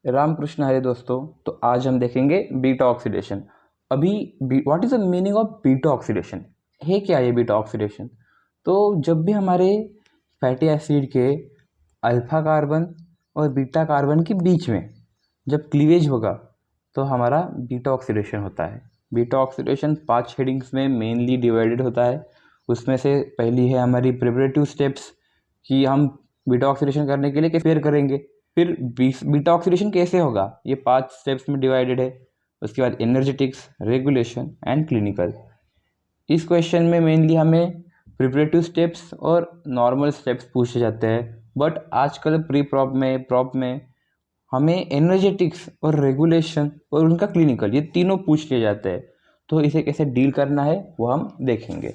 रामकृष्ण हरे दोस्तों। तो आज हम देखेंगे बीटा ऑक्सीडेशन। अभी what is the meaning of beta oxidation, है क्या ये बीटा ऑक्सीडेशन? तो जब भी हमारे फैटी एसिड के अल्फा कार्बन और बीटा कार्बन के बीच में जब क्लीवेज होगा तो हमारा बीटा ऑक्सीडेशन होता है। बीटा ऑक्सीडेशन 5 हेडिंग्स में मेनली डिवाइडेड होता है। उसमें से पहली है हमारी प्रिपरेटिव स्टेप्स, कि हम बीटा ऑक्सीडेशन करने के लिए प्रिपेयर करेंगे। फिर बीटा ऑक्सीडेशन कैसे होगा, ये 5 स्टेप्स में डिवाइडेड है। उसके बाद एनर्जेटिक्स, रेगुलेशन एंड क्लिनिकल। इस क्वेश्चन में मेनली हमें प्रिपरेटिव स्टेप्स और नॉर्मल स्टेप्स पूछे जाते हैं, बट आजकल प्री प्रॉप में हमें एनर्जेटिक्स और रेगुलेशन और उनका क्लिनिकल, ये तीनों पूछ लिए जाते हैं। तो इसे कैसे डील करना है वो हम देखेंगे।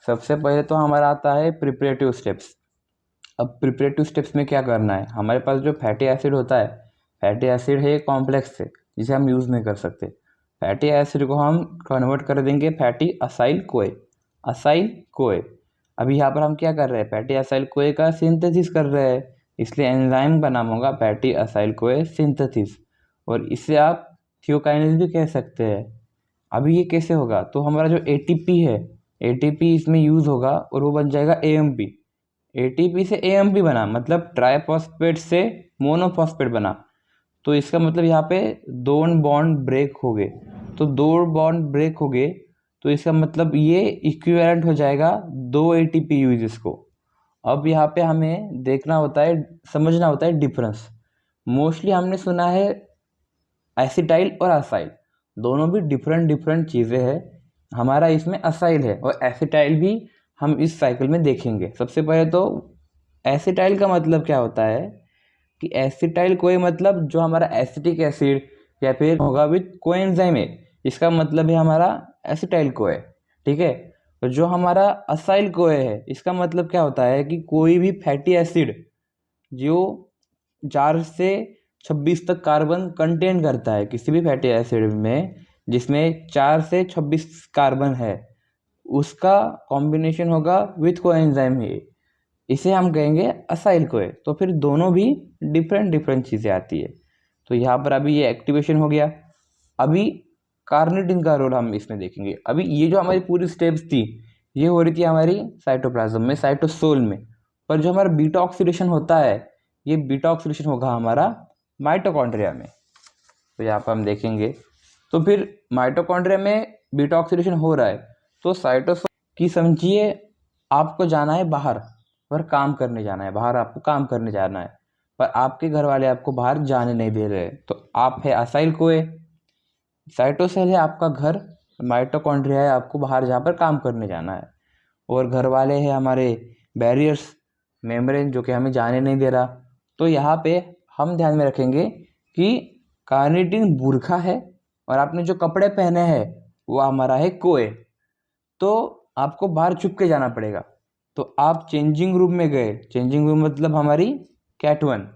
सबसे पहले तो हमारा आता है प्रिपरेटिव स्टेप्स। अब प्रिपरेटिव स्टेप्स में क्या करना है, हमारे पास जो फैटी एसिड होता है, फैटी एसिड है कॉम्प्लेक्स है जिसे हम यूज़ नहीं कर सकते। फैटी एसिड को हम कन्वर्ट कर देंगे फैटी असाइल कोए। असाइल कोए, अभी यहाँ पर हम क्या कर रहे हैं, फैटी असाइल कोए का सिंथेसिस कर रहे हैं, इसलिए एंजाइम का नाम होगा फैटी असाइल कोए सिंथेसिस। और इसे आप थियोकाइनेज भी कह सकते हैं। अभी ये कैसे होगा, तो हमारा जो एटीपी है, एटीपी इसमें यूज़ होगा और वो बन जाएगा एएमपी। एटीपी से एएमपी बना मतलब ट्राइफॉस्फेट से मोनोफॉस्फेट बना। तो इसका मतलब यहाँ पे दो बॉन्ड ब्रेक हो गए। तो दो बॉन्ड ब्रेक हो गए तो इसका मतलब ये इक्विवेलेंट हो जाएगा 2 एटीपी यूजेस को। अब यहाँ पे हमें देखना होता है, समझना होता है डिफरेंस। मोस्टली हमने सुना है एसिटाइल और असाइल, दोनों भी डिफरेंट डिफरेंट चीज़ें हैं। हमारा इसमें असाइल है और एसिटाइल भी हम इस साइकिल में देखेंगे। सबसे पहले तो एसिटाइल का मतलब क्या होता है कि एसिटाइल कोई मतलब जो हमारा एसिटिक एसिड या फिर होगा विथ कोएंजाइम है, इसका मतलब है हमारा एसिटाइल कोए। ठीक है। तो जो हमारा असाइल कोए है, इसका मतलब क्या होता है कि कोई भी फैटी एसिड जो 4 से 26 तक कार्बन कंटेन करता है, किसी भी फैटी एसिड में जिसमें 4 से 26 कार्बन है, उसका कॉम्बिनेशन होगा विथ कोएंजाइम ही, इसे हम कहेंगे असाइल कोए। तो फिर दोनों भी डिफरेंट डिफरेंट चीज़ें आती है। तो यहाँ पर अभी ये एक्टिवेशन हो गया। अभी कार्निटिन का रोल हम इसमें देखेंगे। अभी ये जो हमारी पूरी स्टेप्स थी, ये हो रही थी हमारी साइटोप्लाज्म में, साइटोसोल में। पर जो हमारा बीटा ऑक्सीडेशन होता है, ये बीटा ऑक्सीडेशन होगा हमारा माइटोकॉन्ड्रिया में। तो यहाँ पर हम देखेंगे। तो फिर माइटोकॉन्ड्रिया में बीटा ऑक्सीडेशन हो रहा है, तो साइटोसोल की समझिए आपको जाना है बाहर, पर काम करने जाना है, बाहर आपको काम करने जाना है, पर आपके घर वाले आपको बाहर जाने नहीं दे रहे। तो आप है असाइल कोए, साइटोसेल है आपका घर, माइटोकॉन्ड्रिया है आपको बाहर जहाँ पर काम करने जाना है, और घर वाले हैं हमारे बैरियर्स, मेम्ब्रेन, जो कि हमें जाने नहीं दे रहा। तो यहाँ पे हम ध्यान में रखेंगे कि कार्निटिन बुरखा है और आपने जो कपड़े पहने हैं वो हमारा है कोए। तो आपको बाहर छुप के जाना पड़ेगा। तो आप चेंजिंग रूम में गए, चेंजिंग रूम मतलब हमारी कैट 1,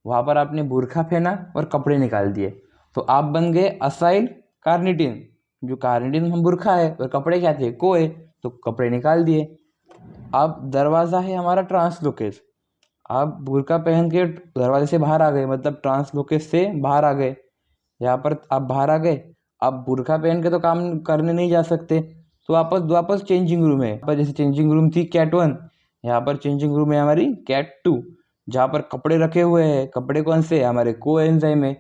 वहाँ पर आपने बुरखा पहना और कपड़े निकाल दिए, तो आप बन गए असाइल कार्निटिन। जो कार्निटिन हम बुरखा है और कपड़े क्या थे, कोए, तो कपड़े निकाल दिए। अब दरवाज़ा है हमारा ट्रांसलोकेस, आप बुरका पहन के दरवाजे से बाहर आ गए, मतलब ट्रांसलोकेस से बाहर आ गए। यहाँ पर आप बाहर आ गए, आप बुरखा पहन के तो काम करने नहीं जा सकते, तो वापस वापस चेंजिंग रूम है। पर जैसे चेंजिंग रूम थी कैट 1, यहाँ पर चेंजिंग रूम है हमारी कैट 2, जहाँ पर कपड़े रखे हुए हैं। कपड़े कौन से, हमारे कोएंजाइम है।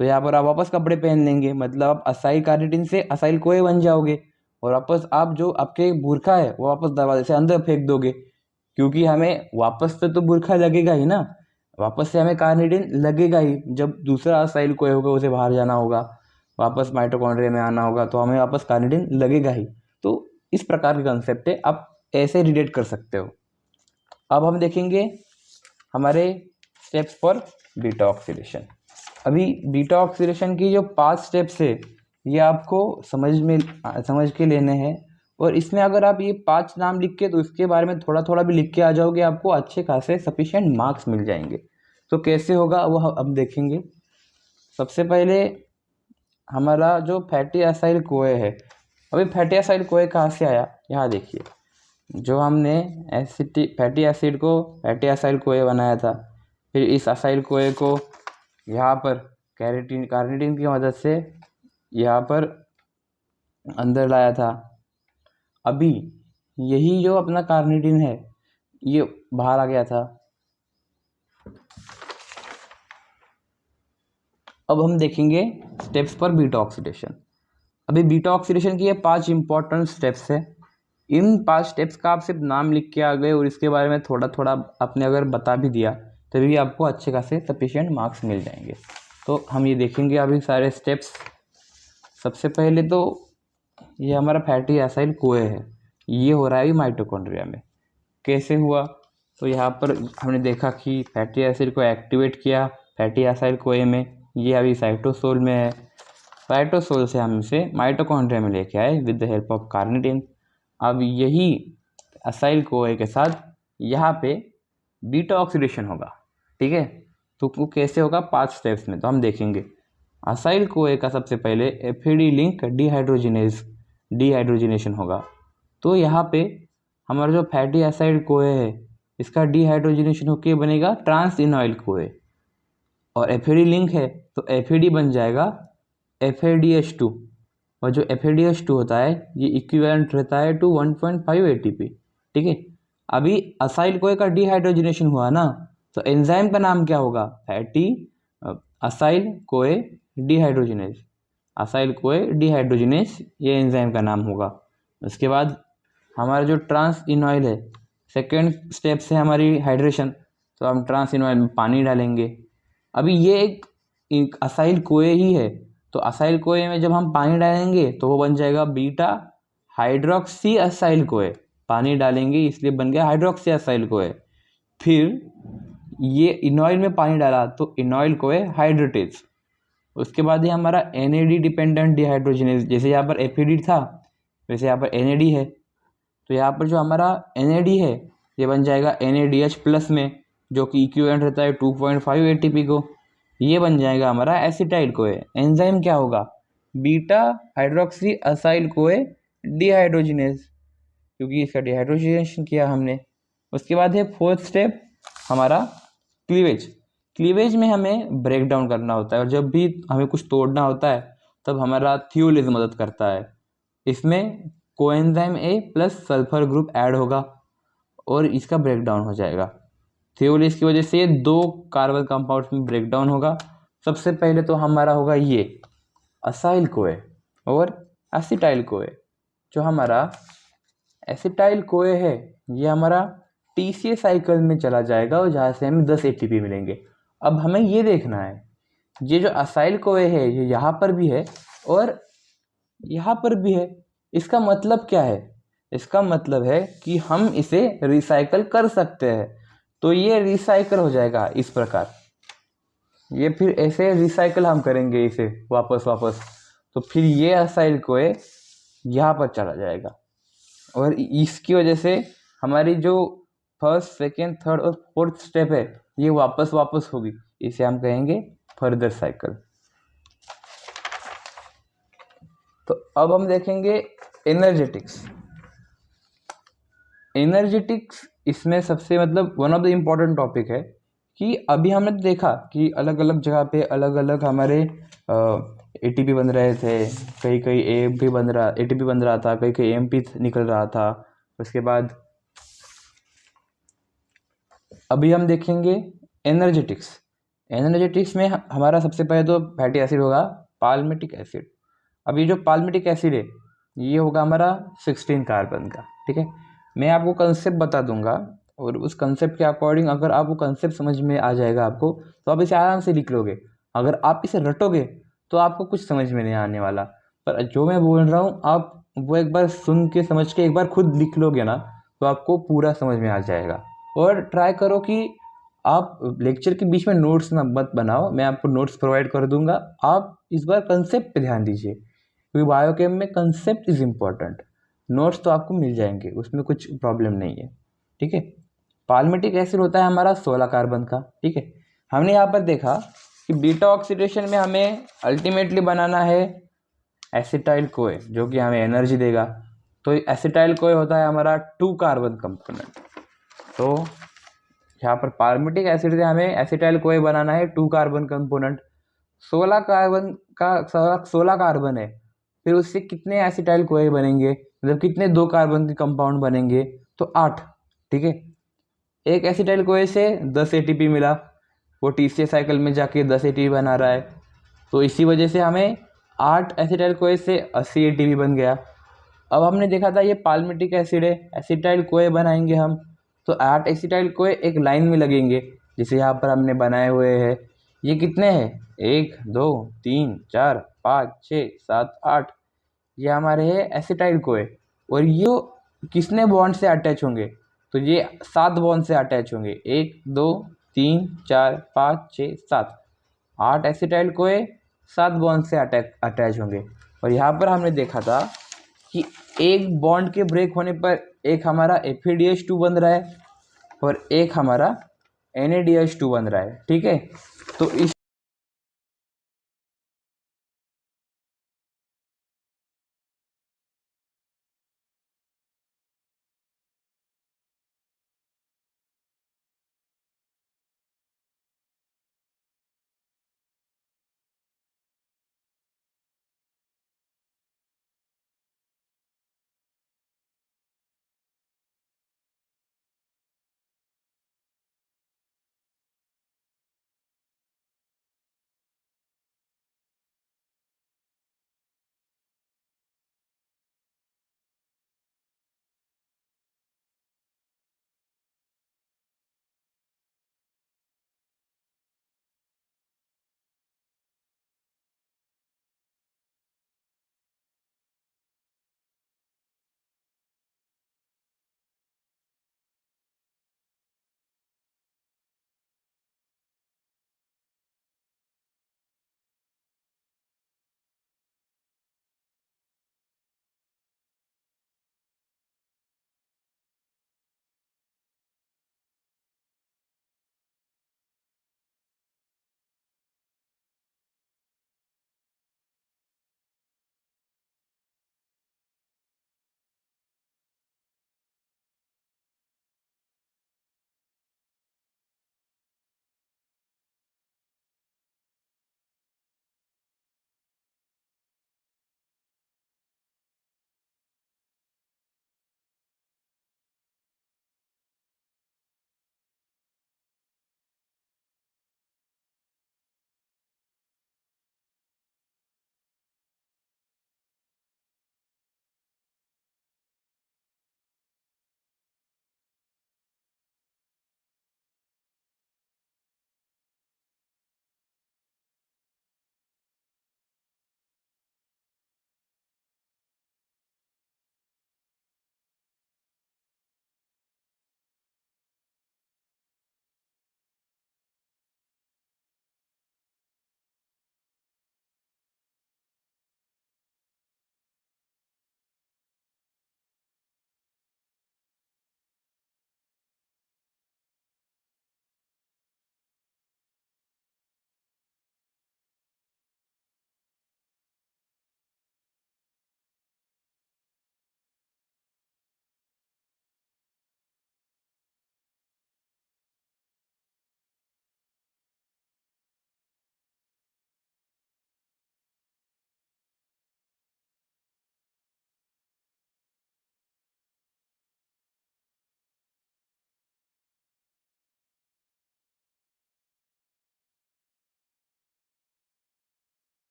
तो यहाँ पर आप वापस कपड़े पहन लेंगे, मतलब आप असाइल कार्निटिन से असाइल कोए बन जाओगे, और वापस आप जो आपके बुरखा है वो वापस दरवाजे से अंदर फेंक दोगे, क्योंकि हमें वापस से तो बुरखा लगेगा ही ना, वापस से हमें कार्निटिन लगेगा ही। जब दूसरा असाइल कोए होगा उसे बाहर जाना होगा, वापस माइटोकॉन्ड्रिया में आना होगा, तो हमें वापस कार्निटिन लगेगा ही। तो इस प्रकार का कंसेप्ट है, आप ऐसे रिलेट कर सकते हो। अब हम देखेंगे हमारे स्टेप्स फॉर बीटा ऑक्सीडेशन। अभी बीटा ऑक्सीडेशन की जो 5 स्टेप्स है, ये आपको समझ के लेने हैं। और इसमें अगर आप ये 5 नाम लिख के, तो इसके बारे में थोड़ा थोड़ा भी लिख के आ जाओगे, आपको अच्छे खासे सफिशिएंट मार्क्स मिल जाएंगे। तो कैसे होगा वो हम देखेंगे। सबसे पहले हमारा जो फैटी एसाइल कोए है, अभी फैटी एसाइल कोए कहाँ से आया, यहाँ देखिए। जो हमने फैटी एसिड को फैटी एसाइल कोए बनाया था, फिर इस असाइल कोए को यहाँ पर कार्निटीन की मदद से यहाँ पर अंदर लाया था। अभी यही जो अपना कार्निटीन है ये बाहर आ गया था। अब हम देखेंगे स्टेप्स पर बीटा ऑक्सीडेशन। अभी बीटा ऑक्सीडेशन की ये 5 इंपॉर्टेंट स्टेप्स है। इन 5 स्टेप्स का आप सिर्फ नाम लिख के आ गए और इसके बारे में थोड़ा थोड़ा आपने अगर बता भी दिया तभी आपको अच्छे खासे सफिशिएंट मार्क्स मिल जाएंगे। तो हम ये देखेंगे अभी सारे स्टेप्स। सबसे पहले तो ये हमारा फैटी एसाइल कोए है, ये हो रहा है माइटोकॉन्ड्रिया में। कैसे हुआ? तो यहाँ पर हमने देखा कि फैटी एसिड को एक्टिवेट किया फैटी एसाइल कोए में, ये अभी साइटोसोल में है। साइटोसोल से हम इसे माइटोकॉन्ड्रिया में लेके आए with the help of carnitine. अब यही असाइल कोए के साथ यहाँ पे बीटा ऑक्सीडेशन होगा, ठीक है। तो वो कैसे होगा? 5 स्टेप्स में, तो हम देखेंगे। असाइल कोए का सबसे पहले एफएडी लिंक डिहाइड्रोजिनेशन होगा। तो यहाँ पे हमारा जो फैटी एसाइड कोए है इसका डिहाइड्रोजिनेशन होके बनेगा ट्रांस इनॉइल कोए, और एफएडी लिंक है तो एफएडी बन जाएगा FADH2, और जो FADH2 होता है ये इक्विवेलेंट रहता है टू 1.5 ATP, ठीक है। अभी असाइल कोए का डिहाइड्रोजिनेशन हुआ ना, तो एंजाइम का नाम क्या होगा? फैटी असाइल कोए डिहाइड्रोजिनेज। असाइल कोए डिहाइड्रोजिनेज ये एंजाइम का नाम होगा। उसके बाद हमारा जो ट्रांस इनॉइल है, सेकेंड स्टेप से हमारी हाइड्रेशन, तो हम ट्रांस इनॉइल में पानी डालेंगे। अभी ये एक असाइल कोए ही है, तो असाइल कोए में जब हम पानी डालेंगे तो वो बन जाएगा बीटा हाइड्रोक्सी असाइल कोए। पानी डालेंगे इसलिए बन गया हाइड्रोक्सी असाइल कोए। फिर ये इनॉइल में पानी डाला तो इनॉइल कोए हाइड्रेटेज। उसके बाद ये हमारा NAD डिपेंडेंट डिहाइड्रोजिनेज, जैसे यहाँ पर FAD था वैसे यहाँ पर NAD है। तो यहाँ पर जो हमारा NAD है ये बन जाएगा NADH प्लस में, जो कि इक्विवेलेंट रहता है 2.5 ATP को। ये बन जाएगा हमारा एसिटाइल कोए। एंजाइम क्या होगा? बीटा हाइड्रोक्सी असाइल कोए डिहाइड्रोजिनेज, क्योंकि इसका डिहाइड्रोजिनेशन किया हमने। उसके बाद है 4th स्टेप हमारा क्लीवेज। क्लीवेज में हमें ब्रेक डाउन करना होता है, और जब भी हमें कुछ तोड़ना होता है तब हमारा थियोलेज मदद करता है। इसमें coenzyme A plus sulphur group add होगा और इसका ब्रेक डाउन हो जाएगा। थियोलेज की वजह से 2 कार्बन कंपाउंड्स में ब्रेक डाउन होगा। सबसे पहले तो हमारा होगा ये असाइल कोए और एसिटाइल कोए। जो हमारा एसिटाइल कोए है ये हमारा TCA साइकिल में चला जाएगा और जहाँ से हमें 10 ATP मिलेंगे। अब हमें ये देखना है ये जो असाइल कोए है ये यहाँ पर भी है और यहाँ पर भी है। इसका मतलब क्या है? इसका मतलब है कि हम इसे रिसाइकल कर सकते हैं। तो ये रिसाइकल हो जाएगा इस प्रकार, ये फिर ऐसे रिसाइकल हम करेंगे इसे वापस। तो फिर ये असाइल कोए यहाँ पर चला जाएगा, और इसकी वजह से हमारी जो 1st, 2nd, 3rd और 4th स्टेप है ये वापस होगी। इसे हम कहेंगे फर्दर साइकिल। तो अब हम देखेंगे एनर्जेटिक्स। इसमें सबसे मतलब one of the important topic है कि अभी हमने देखा कि अलग अलग जगह पे अलग अलग हमारे ATP बन रहे थे, कहीं AMP बन रहा ATP बन रहा था, कहीं AMP निकल रहा था। उसके बाद अभी हम देखेंगे एनर्जेटिक्स में हमारा सबसे पहले तो फैटी एसिड होगा पाल्मिटिक एसिड। अब ये जो पाल्मिटिक एसिड है ये होगा हमारा 16 कार्बन का, ठीक है। मैं आपको कंसेप्ट बता दूंगा और उस कंसेप्ट के अकॉर्डिंग अगर आपको कंसेप्ट समझ में आ जाएगा आपको तो आप इसे आराम से लिख लोगे। अगर आप इसे रटोगे तो आपको कुछ समझ में नहीं आने वाला। पर जो मैं बोल रहा हूँ आप वो एक बार सुन के समझ के एक बार खुद लिख लोगे ना तो आपको पूरा समझ में आ जाएगा। और ट्राई करो कि आप लेक्चर के बीच में नोट्स ना मत बनाओ, मैं आपको नोट्स प्रोवाइड कर दूंगा। आप इस बार कंसेप्ट पे ध्यान दीजिए क्योंकि बायोकेम में कंसेप्ट इज इम्पॉर्टेंट। नोट्स तो आपको मिल जाएंगे, उसमें कुछ प्रॉब्लम नहीं है, ठीक है। पाल्मिटिक एसिड होता है हमारा 16 कार्बन का, ठीक है। हमने यहाँ पर देखा कि बीटा ऑक्सीडेशन में हमें अल्टीमेटली बनाना है एसिटाइल कोए जो कि हमें एनर्जी देगा। तो एसिटाइल कोए होता है हमारा 2 कार्बन कंपोनेंट। तो यहाँ पर पालमिटिक एसिड से हमें एसिटाइल कोए बनाना है 2 कार्बन कंपोनेंट, 16 कार्बन का 16 कार्बन है, फिर उससे कितने एसिटाइल कोए बनेंगे, मतलब कितने 2 कार्बन के कंपाउंड बनेंगे, तो 8। ठीक है, एक एसिटाइल कोए से 10 एटीपी मिला, वो TCA साइकिल में जाके 10 एटीपी बना रहा है, तो इसी वजह से हमें 8 एसिटाइल कोए से 80 एटीपी बन गया। अब हमने देखा था ये पालमिटिक एसिड है, एसिटाइल कोए बनाएंगे हम, तो 8 एसिटाइल कोए एक लाइन में लगेंगे, जैसे यहाँ पर हमने बनाए हुए हैं। ये कितने हैं, 1 2 3 4 5 6 7 8, ये हमारे हैं एसिटाइल कोए। और ये किसने बॉन्ड से अटैच होंगे, तो ये 7 बॉन्ड से अटैच होंगे, 1 2 3 4 5 6 7, 8 एसिटाइल कोए 7 बॉन्ड से अटैच होंगे। और यहाँ पर हमने देखा था कि एक बॉन्ड के ब्रेक होने पर एक हमारा FeDH2 बन रहा है और एक हमारा NaDH2 बन रहा है। ठीक है, तो इस